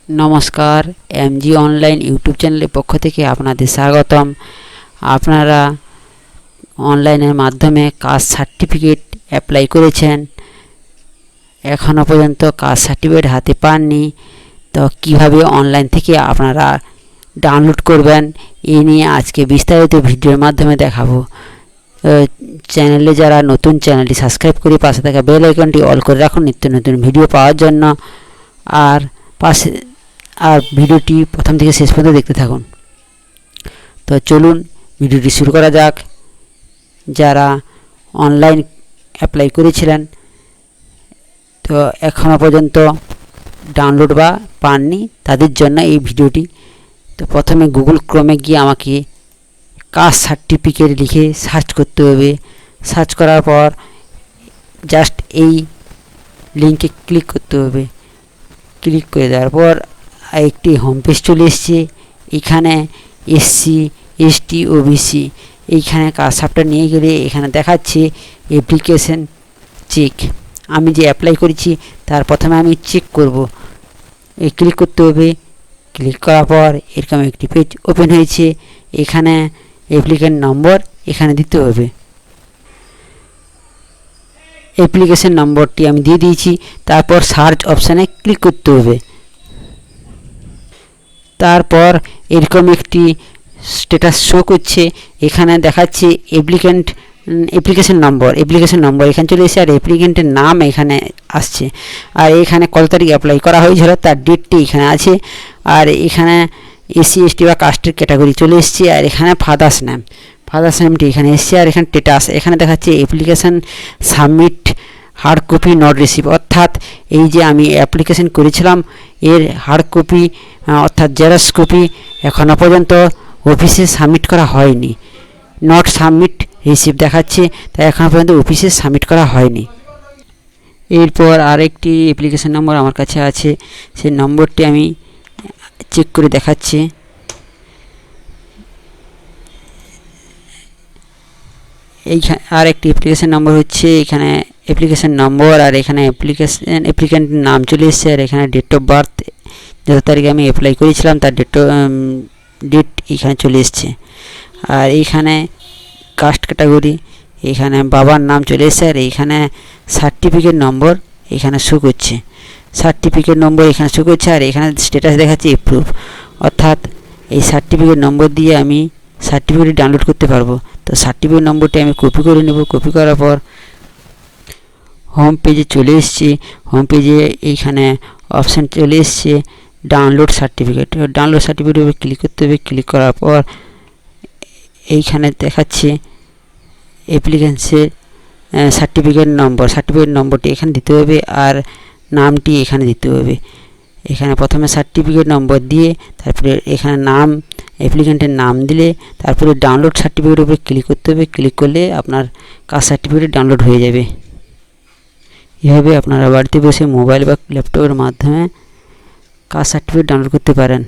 নমস্কার, MG online YouTube চ্যানেলের পক্ষ থেকে আপনাদের স্বাগতম। আপনারা অনলাইনের মাধ্যমে কাস্ট সার্টিফিকেট অ্যাপ্লাই করেছেন, এখনও পর্যন্ত কাস্ট সার্টিফিকেট হাতে পাননি, তো কিভাবে অনলাইন থেকে আপনারা ডাউনলোড করবেন এই নিয়ে আজকে বিস্তারিত ভিডিওর মাধ্যমে দেখাবো। চ্যানেলে যারা নতুন, চ্যানেলটি সাবস্ক্রাইব করে পাশে থাকা বেল আইকনটি অল করে রাখুন নিত্য নতুন ভিডিও পাওয়ার জন্য। আর ভিডিওটি প্রথম থেকে শেষ পর্যন্ত দেখতে থাকুন। তো চলুন ভিডিওটি শুরু করা যাক। যারা অনলাইন অ্যাপ্লাই করেছিলেন তো এখনও পর্যন্ত ডাউনলোড বা পাননি, তাদের জন্য এই ভিডিওটি। তো প্রথমে গুগল ক্রোমে গিয়ে আমাকে কাস্ট সার্টিফিকেট লিখে সার্চ করতে হবে। সার্চ করার পর জাস্ট এই লিঙ্কে ক্লিক করতে হবে। ক্লিক করে দেওয়ার পর একটি হোম পেজ চলে এসছে। এখানে এসসি, এসটি, ওবিসি এইখানে কাস্ট সার্টিফিকেট নিয়ে গেলে এখানে দেখাচ্ছে অ্যাপ্লিকেশন চেক। আমি যে অ্যাপ্লাই করেছি তার প্রথমে আমি চেক করব, ক্লিক করতে হবে। ক্লিক করার পর এরকম একটি পেজ ওপেন হয়েছে। এখানে অ্যাপ্লিকেন্ট নম্বর এখানে দিতে হবে। অ্যাপ্লিকেশন নম্বরটি আমি দিয়ে দিয়েছি। তারপর সার্চ অপশানে ক্লিক করতে হবে। তারপর এরকম একটি স্ট্যাটাস শো করছে। এখানে দেখাচ্ছে অ্যাপ্লিকেশন নম্বর এখানে চলে এসেছে, আর অ্যাপ্লিকেন্টের নাম এখানে আসছে, আর এখানে কত তারিখ অ্যাপ্লাই করা হয়েছিল তার ডেটটি এখানে আছে। আর এখানে এসসি, এসটি বা কাস্টের ক্যাটাগরি চলে এসছে। আর এখানে ফাদার্স নেমটি এখানে এসছে। আর এখানে স্ট্যাটাস এখানে দেখাচ্ছে application submit, hard copy not receive, অর্থাৎ এই যে আমি অ্যাপ্লিকেশন করেছিলাম এর হার্ড কপি অর্থাৎ জেরক্স কপি এখনও পর্যন্ত অফিসে সাবমিট করা হয়নি। নট সাবমিট রিসিভ দেখাচ্ছে, তাই এখনও পর্যন্ত অফিসে সাবমিট করা হয়নি। এরপর আরেকটি অ্যাপ্লিকেশন নম্বর আমার কাছে আছে, সেই নম্বরটি আমি চেক করে দেখাচ্ছি। এইখানে আর একটি অ্যাপ্লিকেশন নম্বর হচ্ছে, এখানে অ্যাপ্লিকেশন নম্বর, আর এখানে অ্যাপ্লিকেন্টের নাম চলে এসছে। আর এখানে ডেট অফ বার্থ, যত তারিখে আমি অ্যাপ্লাই করেছিলাম তার ডেট এখানে চলে এসছে। আর এইখানে কাস্ট ক্যাটাগরি, এখানে বাবার নাম চলে এসছে। আর এইখানে সার্টিফিকেট নম্বর এখানে শো করছে, আর এখানে স্ট্যাটাস দেখাচ্ছে অ্যাপ্রুভ, অর্থাৎ এই সার্টিফিকেট নম্বর দিয়ে আমি সার্টিফিকেট ডাউনলোড করতে পারবো। তো সার্টিফিকেট নম্বরটি আমি কপি করে নেব। কপি করার পর হোম পেজে চলে এসেছি। হোম পেজে এইখানে অপশান চলে এসছে ডাউনলোড সার্টিফিকেট উপরে ক্লিক করতে হবে। ক্লিক করার পর এইখানে দেখাচ্ছে অ্যাপ্লিকেন্সের সার্টিফিকেট নম্বরটি এখানে দিতে হবে, আর নামটি এখানে দিতে হবে। এখানে প্রথমে সার্টিফিকেট নম্বর দিয়ে তারপরে এখানে নাম, অ্যাপ্লিকেন্টের নাম দিলে তারপরে ডাউনলোড সার্টিফিকেটের উপরে ক্লিক করতে হবে। ক্লিক করলে আপনার কাস্ট সার্টিফিকেট ডাউনলোড হয়ে যাবে। এভাবে আপনারা বাড়িতে বসে মোবাইল বা ল্যাপটপের মাধ্যমে কাস্ট সার্টিফিকেট ডাউনলোড করতে পারেন।